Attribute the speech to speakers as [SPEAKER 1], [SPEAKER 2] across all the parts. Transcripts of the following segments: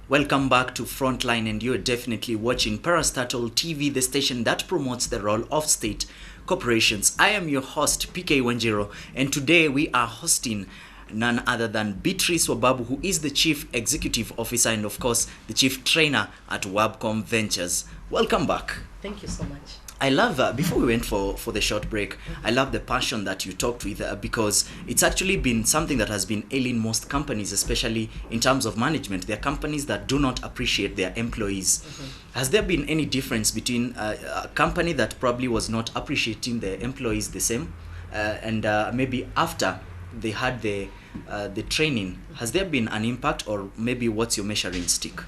[SPEAKER 1] Welcome back to Frontline, and you're definitely watching Parastatal TV, the station that promotes the role of state corporations. I am your host, PK Wanjiro, and today we are hosting none other than Beatrice Wababu, who is the Chief Executive Officer and, of course, the Chief Trainer at Wabcom Ventures. Welcome back.
[SPEAKER 2] Thank you so much.
[SPEAKER 1] I love, before we went for the short break, I love the passion that you talked with because it's actually been something that has been ailing most companies, especially in terms of management. There are companies that do not appreciate their employees. Has there been any difference between a company that probably was not appreciating their employees the same and maybe after they had the training? Has there been an impact, or maybe what's your measuring stick?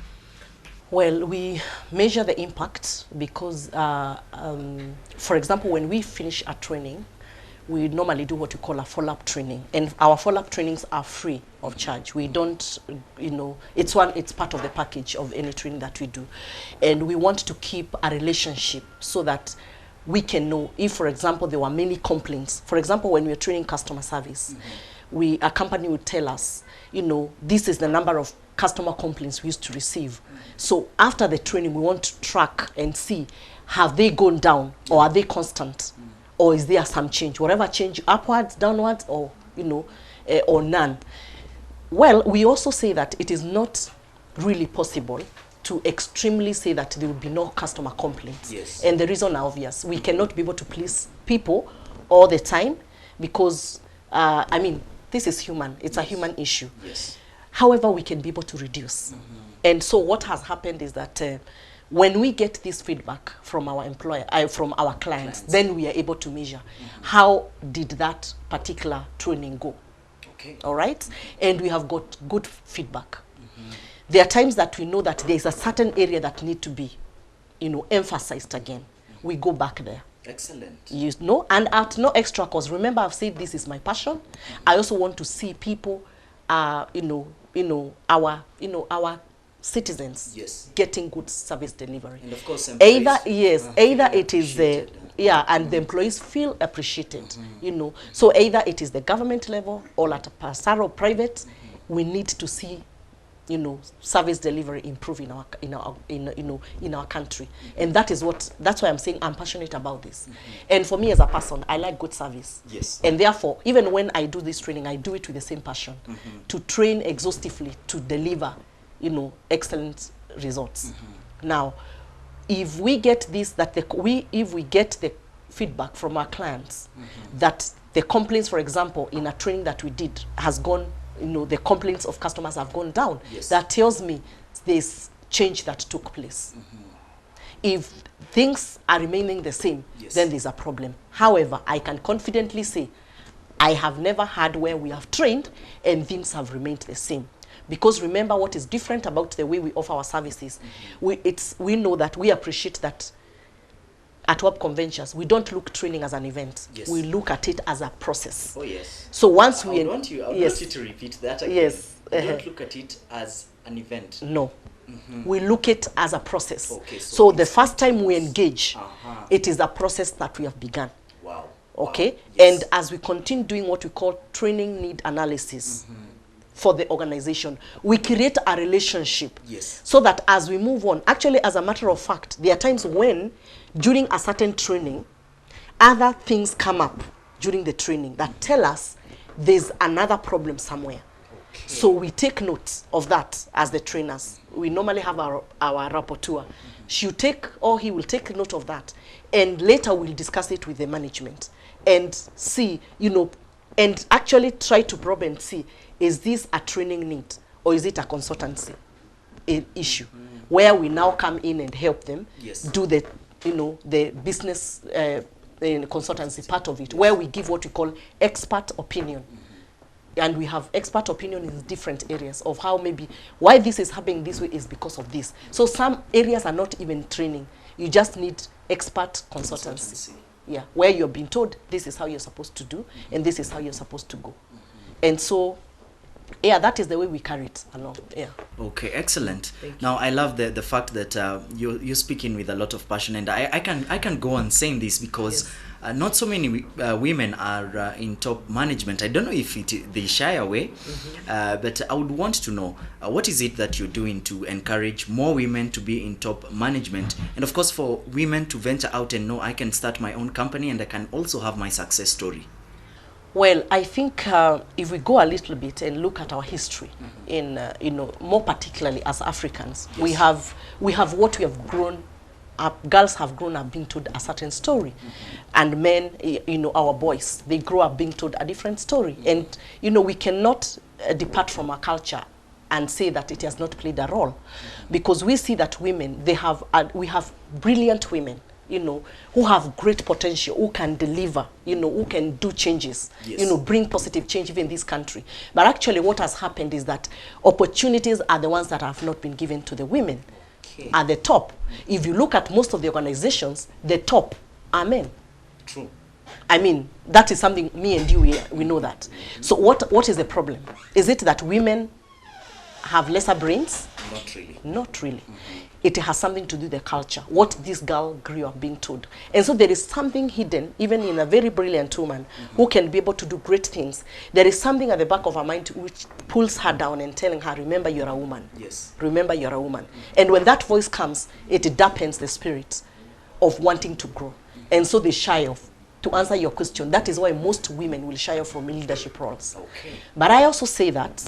[SPEAKER 2] Well, we measure the impact because, for example, when we finish a training, we normally do what we call a follow-up training. And our follow-up trainings are free of charge. We don't, it's part of the package of any training that we do. And we want to keep a relationship so that we can know if, for example, there were many complaints. For example, when we're training customer service, a company would tell us, this is the number of customer complaints we used to receive. So after the training, we want to track and see, have they gone down, or are they constant, or is there some change? Whatever change, upwards, downwards, or or none. Well, we also say that it is not really possible to extremely say that there will be no customer complaints.
[SPEAKER 1] Yes.
[SPEAKER 2] And the reason is obvious. We cannot be able to please people all the time because, this is human. It's a human issue.
[SPEAKER 1] Yes.
[SPEAKER 2] However, we can be able to reduce. And so what has happened is that when we get this feedback from our from our clients, then we are able to measure how did that particular training go.
[SPEAKER 1] Okay.
[SPEAKER 2] All right? And we have got good feedback. There are times that we know that there is a certain area that need to be, emphasized again. We go back there.
[SPEAKER 1] Excellent.
[SPEAKER 2] And at no extra cost. Remember, I've said this is my passion. I also want to see people, our citizens getting good service delivery.
[SPEAKER 1] And of course,
[SPEAKER 2] either it is the and the employees feel appreciated. So either it is the government level or at a personal or private, we need to see service delivery improve in our country. And that's why I'm saying I'm passionate about this. And for me as a person, I like good service.
[SPEAKER 1] Yes.
[SPEAKER 2] And therefore, even when I do this training, I do it with the same passion to train exhaustively to deliver excellent results. Now, if we get this, if we get the feedback from our clients that the complaints, for example, in a training that we did has gone, the complaints of customers have gone down, that tells me there's change that took place. If things are remaining the same, then there's a problem. However, I can confidently say I have never had where we have trained and things have remained the same. Because remember, what is different about the way we offer our services, we know that we appreciate that at Wabcom Ventures, we don't look training as an event. We look at it as a process.
[SPEAKER 1] Oh, yes.
[SPEAKER 2] So once
[SPEAKER 1] I want you to repeat that again.
[SPEAKER 2] Yes.
[SPEAKER 1] We don't look at it as an event.
[SPEAKER 2] No. We look at it as a process.
[SPEAKER 1] Okay,
[SPEAKER 2] so the first time we engage, it is a process that we have begun.
[SPEAKER 1] Wow.
[SPEAKER 2] Okay?
[SPEAKER 1] Wow. Yes.
[SPEAKER 2] And as we continue doing what we call training need analysis for the organization, we create a relationship so that as we move on, actually, as a matter of fact, there are times when during a certain training, other things come up during the training that tell us there's another problem somewhere. Okay. So we take note of that as the trainers. We normally have our rapporteur. She'll take, or he will take note of that. And later we'll discuss it with the management and see, and actually try to probe and see, is this a training need or is it a consultancy issue? Where we now come in and help them do the the business consultancy part of it, where we give what we call expert opinion. And we have expert opinion in different areas of how maybe why this is happening this way is because of this. So some areas are not even training. You just need expert consultancy. Yeah, where you're being told this is how you're supposed to do and this is how you're supposed to go. And so Yeah, that is the way we carry it along. Yeah.
[SPEAKER 1] Okay, excellent. Now I love the fact that you're speaking with a lot of passion, and I can go on saying this because
[SPEAKER 2] Yes.
[SPEAKER 1] not so many women are in top management. I don't know if they shy away, but I would want to know what is it that you're doing to encourage more women to be in top management, and of course for women to venture out and know I can start my own company and I can also have my success story.
[SPEAKER 2] Well, I think if we go a little bit and look at our history, in more particularly as Africans, we have what we have grown up. Girls have grown up being told a certain story, and men, our boys, they grow up being told a different story. And we cannot depart from our culture and say that it has not played a role, because we see that women, we have brilliant women, who have great potential, who can deliver, who can do changes, bring positive change even in this country. But actually what has happened is that opportunities are the ones that have not been given to the women at the top. If you look at most of the organizations, the top are men.
[SPEAKER 1] True.
[SPEAKER 2] I mean, that is something me and you, we know that. So what is the problem? Is it that women have lesser brains?
[SPEAKER 1] Not really.
[SPEAKER 2] Not really. It has something to do with the culture, what this girl grew up being told. And so there is something hidden, even in a very brilliant woman who can be able to do great things. There is something at the back of her mind which pulls her down and telling her, remember you're a woman.
[SPEAKER 1] Yes.
[SPEAKER 2] Remember you're a woman. And when that voice comes, it dampens the spirit of wanting to grow. And so they shy off. To answer your question, that is why most women will shy off from leadership roles.
[SPEAKER 1] Okay.
[SPEAKER 2] But I also say that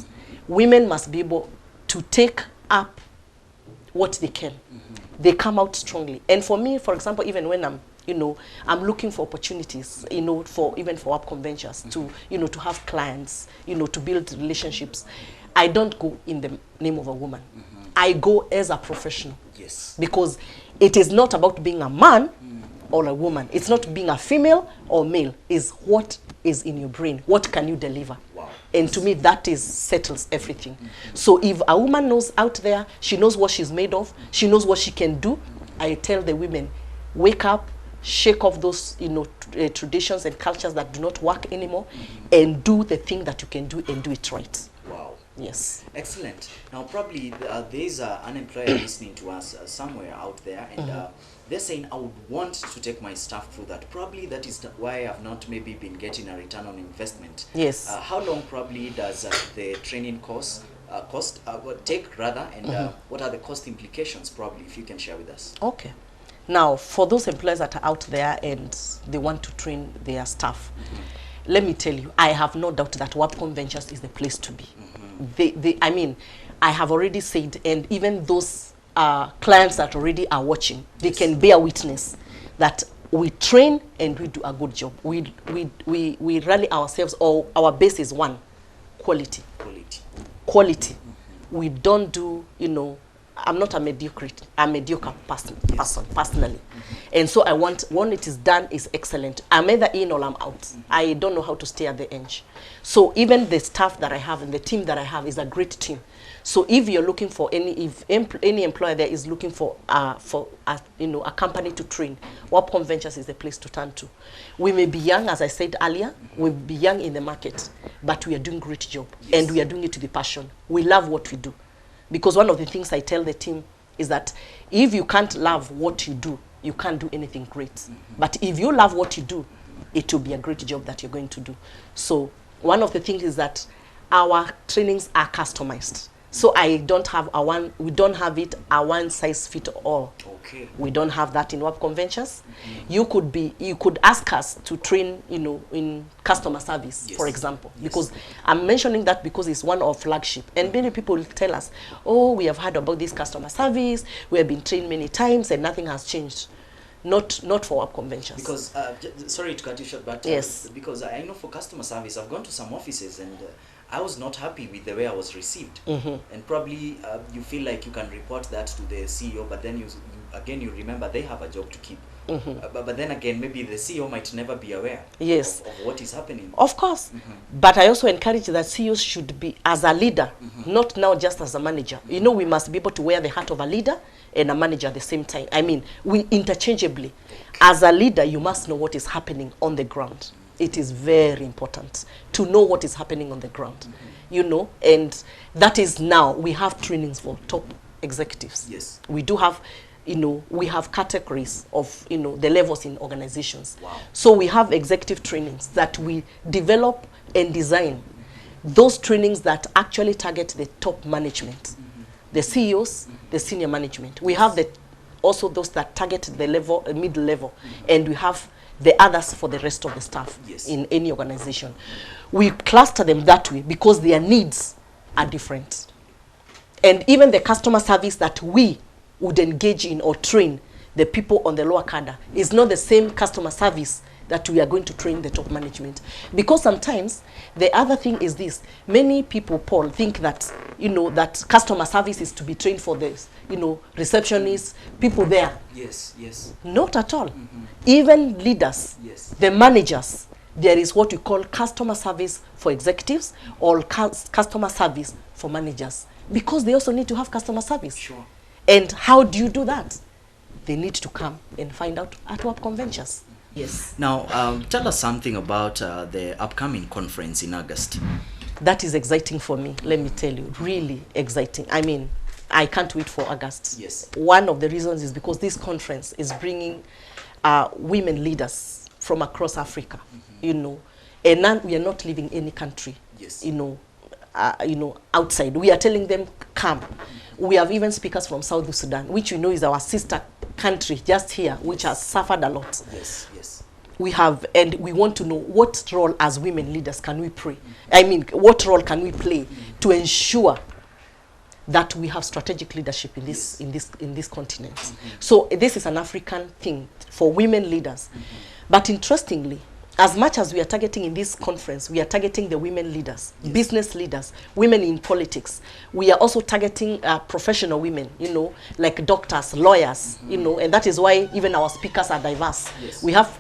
[SPEAKER 2] women must be able to take up what they can. They come out strongly. And for me, for example, even when I'm looking for opportunities, for Wabcom Ventures to have clients, to build relationships, I don't go in the name of a woman. I go as a professional.
[SPEAKER 1] Yes.
[SPEAKER 2] Because it is not about being a man or a woman. It's not being a female or male. It's what is in your brain. What can you deliver?
[SPEAKER 1] Wow.
[SPEAKER 2] And to me, that settles everything. So if a woman knows out there, she knows what she's made of, she knows what she can do, I tell the women, wake up, shake off those traditions and cultures that do not work anymore, and do the thing that you can do and do it right.
[SPEAKER 1] Wow.
[SPEAKER 2] Yes.
[SPEAKER 1] Excellent. Now, probably there's an employer listening to us somewhere out there, and they're saying, I would want to take my staff through that. Probably that is why I've not maybe been getting a return on investment.
[SPEAKER 2] Yes.
[SPEAKER 1] How long probably does the training course take rather, and what are the cost implications probably, if you can share with us? Okay.
[SPEAKER 2] Now, for those employers that are out there and they want to train their staff, let me tell you, I have no doubt that Wabcom Ventures is the place to be. I have already said, and even those clients that already are watching, they can bear witness that we train and we do a good job. We rally ourselves, or our base is one: quality. Quality. We don't do, I'm not a mediocre person personally. And so I want, when it is done, is excellent. I'm either in or I'm out. I don't know how to stay at the edge. So even the staff that I have and the team that I have is a great team. So if you're looking for any employer there is looking for a company to train, Wabcom Ventures is the place to turn to. We may be young, as I said earlier, we may be young in the market, but we are doing a great job, and we are doing it to the passion. We love what we do. Because one of the things I tell the team is that if you can't love what you do, you can't do anything great. But if you love what you do, it will be a great job that you're going to do. So one of the things is that our trainings are customized. So we don't have it a one size fit all. Okay. We don't have that in Wabcom Ventures. You could ask us to train, in customer service, for example. Because I'm mentioning that because it's one of flagship. And many people will tell us, oh, we have heard about this customer service, we have been trained many times and nothing has changed. Not for Wabcom Ventures. Because,
[SPEAKER 1] sorry to cut you short, but because I know for customer service, I've gone to some offices and I was not happy with the way I was received. And probably you feel like you can report that to the CEO, but then you remember they have a job to keep. But then again, maybe the CEO might never be aware of what is happening.
[SPEAKER 2] Of course. But I also encourage that CEOs should be, as a leader, not now just as a manager. We must be able to wear the hat of a leader and a manager at the same time. We interchangeably. As a leader, you must know what is happening on the ground. It is very important to know what is happening on the ground. you know, and that is now we have trainings for top executives.
[SPEAKER 1] Yes.
[SPEAKER 2] We do have, you know, we have categories of, you know, the levels in organizations.
[SPEAKER 1] Wow.
[SPEAKER 2] So we have executive trainings that we develop and design, those trainings that actually target the top management, the CEOs, the senior management. We have also those that target the level, mid-level, and we have the others for the rest of the staff in any organization. We cluster them that way because their needs are different. And even the customer service that we would engage in or train the people on the lower cadre is not the same customer service that we are going to train the top management. Because sometimes the other thing is this: many people, Paul, think that, you know, that customer service is to be trained for this, you know, receptionists, people there.
[SPEAKER 1] Yes, yes.
[SPEAKER 2] Not at all. Even leaders, the managers, there is what we call customer service for executives or customer service for managers, because they also need to have customer service.
[SPEAKER 1] Sure.
[SPEAKER 2] And how do you do that? They need to come and find out at Wabcom Ventures. Yes.
[SPEAKER 1] Now, tell us something about the upcoming conference in August.
[SPEAKER 2] That is exciting for me, let me tell you, really exciting. I mean, I can't wait for August.
[SPEAKER 1] Yes.
[SPEAKER 2] One of the reasons is because this conference is bringing women leaders from across Africa, you know, and we are not leaving any country, you know, outside. We are telling them, come. We have even speakers from South Sudan, which we know is our sister country just here, which has suffered a lot.
[SPEAKER 1] Yes, yes.
[SPEAKER 2] We have, and we want to know what role as women leaders can we play. I mean, what role can we play to ensure that we have strategic leadership in this in this continent. So this is an African thing for women leaders. But interestingly, as much as we are targeting in this conference, we are targeting the women leaders, business leaders, women in politics. We are also targeting professional women, you know, like doctors, lawyers, you know, and that is why even our speakers are diverse. We have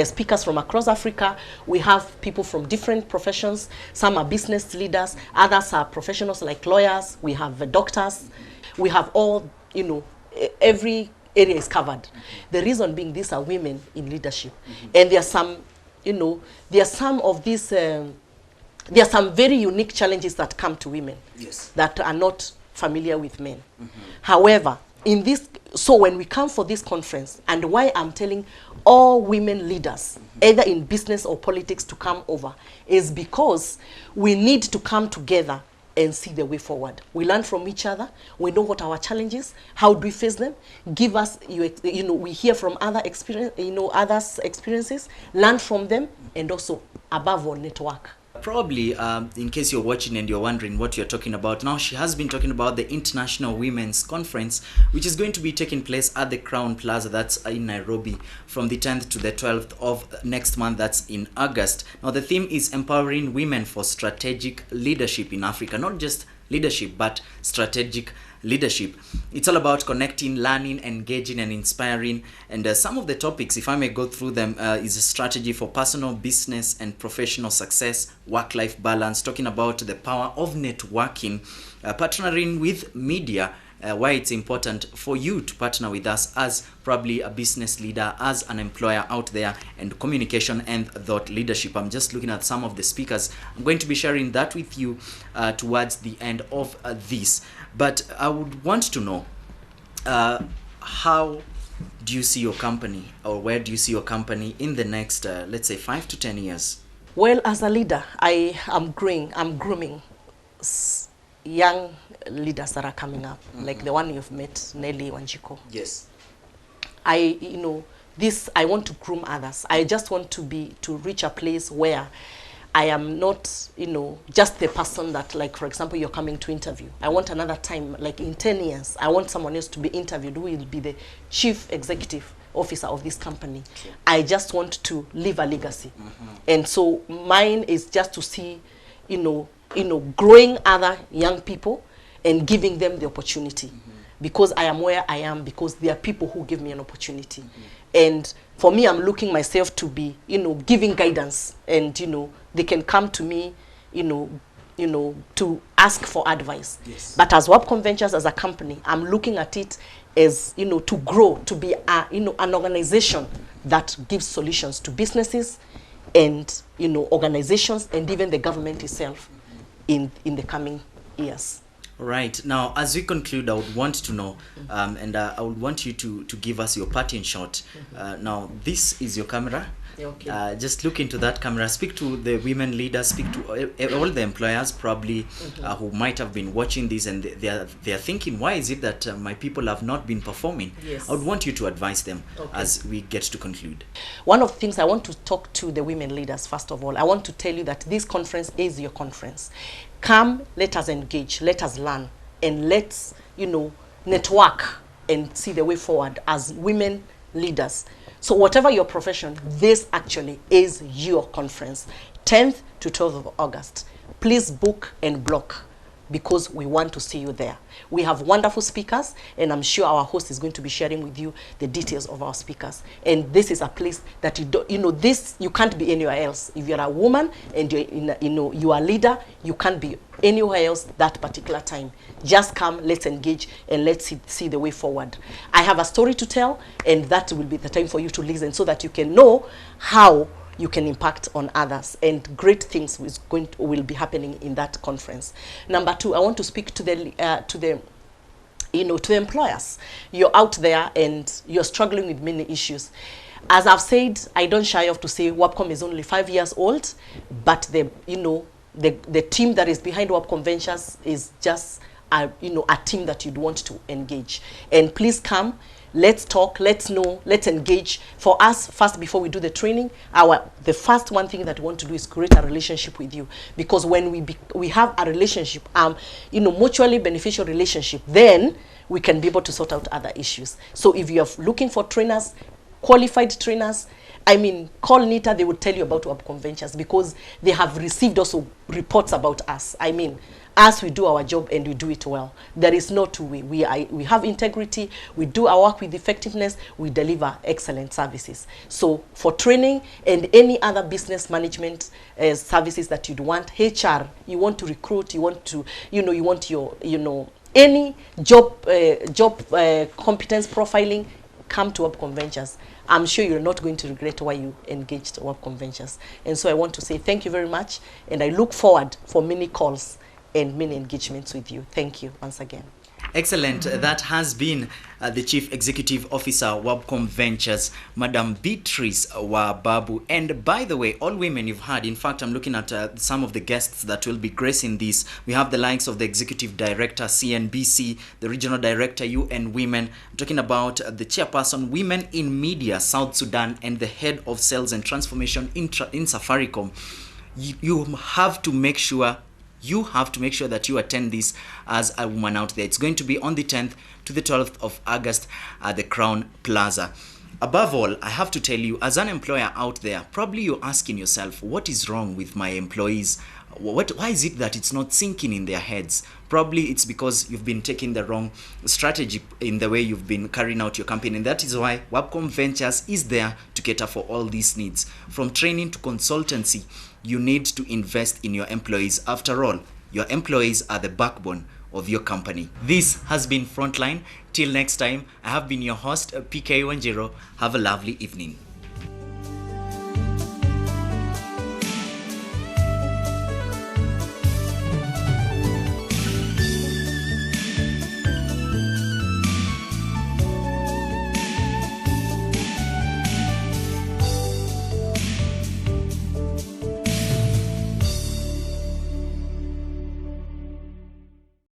[SPEAKER 2] speakers from across Africa. We have people from different professions. Some are business leaders, others are professionals like lawyers. We have doctors. We have all, you know, every area is covered. The reason being, these are women in leadership. And there are some, you know, there are some of these, there are some very unique challenges that come to women that are not familiar with men. However, in this, so when we come for this conference, and why I'm telling all women leaders, either in business or politics, to come over, is because we need to come together and see the way forward. We learn from each other. We know what our challenges, how do we face them. Give us, you know, we hear from other experience, you know, others' experiences, learn from them, and also, above all, network.
[SPEAKER 1] Probably, in case you're watching and you're wondering what you're talking about, now she has been talking about the International Women's Conference, which is going to be taking place at the Crown Plaza, that's in Nairobi, from the 10th to the 12th of next month, that's in August. Now the theme is empowering women for strategic leadership in Africa, not just leadership, but strategic leadership. It's all about connecting, learning, engaging, and inspiring. And some of the topics, if I may go through them, is a strategy for personal, business, and professional success, work-life balance, talking about the power of networking, partnering with media, why it's important for you to partner with us as probably a business leader, as an employer out there, and communication and thought leadership. I'm just looking at some of the speakers. I'm going to be sharing that with you towards the end of this. But I would want to know, how do you see your company, or where do you see your company in the next, let's say, 5 to 10 years?
[SPEAKER 2] Well, as a leader, I am grooming young leaders that are coming up, like the one you've met, Nelly Wanjiko.
[SPEAKER 1] Yes.
[SPEAKER 2] You know, I want to groom others. I just want to reach a place where I am not, you know, just the person that, like, for example, you're coming to interview. I want another time, like in 10 years, I want someone else to be interviewed who will be the chief executive officer of this company. Okay. I just want to leave a legacy. And so mine is just to see, you know, growing other young people and giving them the opportunity. Because I am where I am, because there are people who give me an opportunity. And for me, I'm looking myself to be, you know, giving guidance, and, you know, they can come to me, you know, to ask for advice. But as Wabcom Ventures, as a company, I'm looking at it as, you know, to grow, to be you know, an organization that gives solutions to businesses and, you know, organizations and even the government itself. in the coming years.
[SPEAKER 1] Right. Now, as we conclude, I would want to know, and I would want you to give us your parting shot. Now, this is your camera.
[SPEAKER 2] Okay.
[SPEAKER 1] Just look into that camera. Speak to the women leaders. Speak to all the employers probably who might have been watching this, and they are thinking, why is it that my people have not been performing?
[SPEAKER 2] Yes.
[SPEAKER 1] I would want you to advise them as we get to conclude.
[SPEAKER 2] One of the things I want to talk to the women leaders, first of all, I want to tell you that this conference is your conference. Come, let us engage, let us learn, and let's, network and see the way forward as women leaders. So whatever your profession, this actually is your conference. 10th to 12th of August. Please book and block, because we want to see you there. We have wonderful speakers, and I'm sure our host is going to be sharing with you the details of our speakers. And this is a place that you can't be anywhere else. If you're a woman and you are a leader, you can't be anywhere else that particular time. Just come, let's engage, and let's see the way forward. I have a story to tell, and that will be the time for you to listen, so that you can know how you can impact on others, and great things will be happening in that conference. Number 2, I want to speak to the employers. You're out there and you're struggling with many issues. As I've said, I don't shy off to say Wabcom is only 5 years old, but the team that is behind Wabcom Ventures is just a team that you'd want to engage. And please come. Let's talk, let's know, let's engage. For us, first, before we do the training, the first one thing that we want to do is create a relationship with you. Because when we have a relationship, mutually beneficial relationship, then we can be able to sort out other issues. So if you're looking for trainers, qualified trainers, call Nita, they will tell you about Wabcom Ventures, because they have received also reports about us. As we do our job and we do it well, there is no two way. We have integrity, we do our work with effectiveness, we deliver excellent services. So for training and any other business management services that you'd want, HR, you want to recruit, you want your, any job competence profiling, come to Wabcom Ventures. I'm sure you're not going to regret why you engaged Wabcom Ventures. And so I want to say thank you very much, and I look forward for many calls and many engagements with you. Thank you once again.
[SPEAKER 1] Excellent. That has been the Chief Executive Officer, Wabcom Ventures, Madam Beatrice Wababu. And by the way, all women you've heard. In fact, I'm looking at some of the guests that will be gracing this. We have the likes of the Executive Director, CNBC, the Regional Director, UN Women. I'm talking about the Chairperson, Women in Media, South Sudan, and the Head of Sales and Transformation in Safaricom. You have to make sure that you attend this as a woman out there. It's going to be on the 10th to the 12th of August at the Crown Plaza. Above all, I have to tell you, as an employer out there, probably you're asking yourself, what is wrong with my employees? Why is it that it's not sinking in their heads? Probably it's because you've been taking the wrong strategy in the way you've been carrying out your campaign. And that is why Wabcom Ventures is there to cater for all these needs. From training to consultancy, you need to invest in your employees. After all, your employees are the backbone of your company. This has been Frontline. Till next time, I have been your host, PK Wanjiro. Have a lovely evening.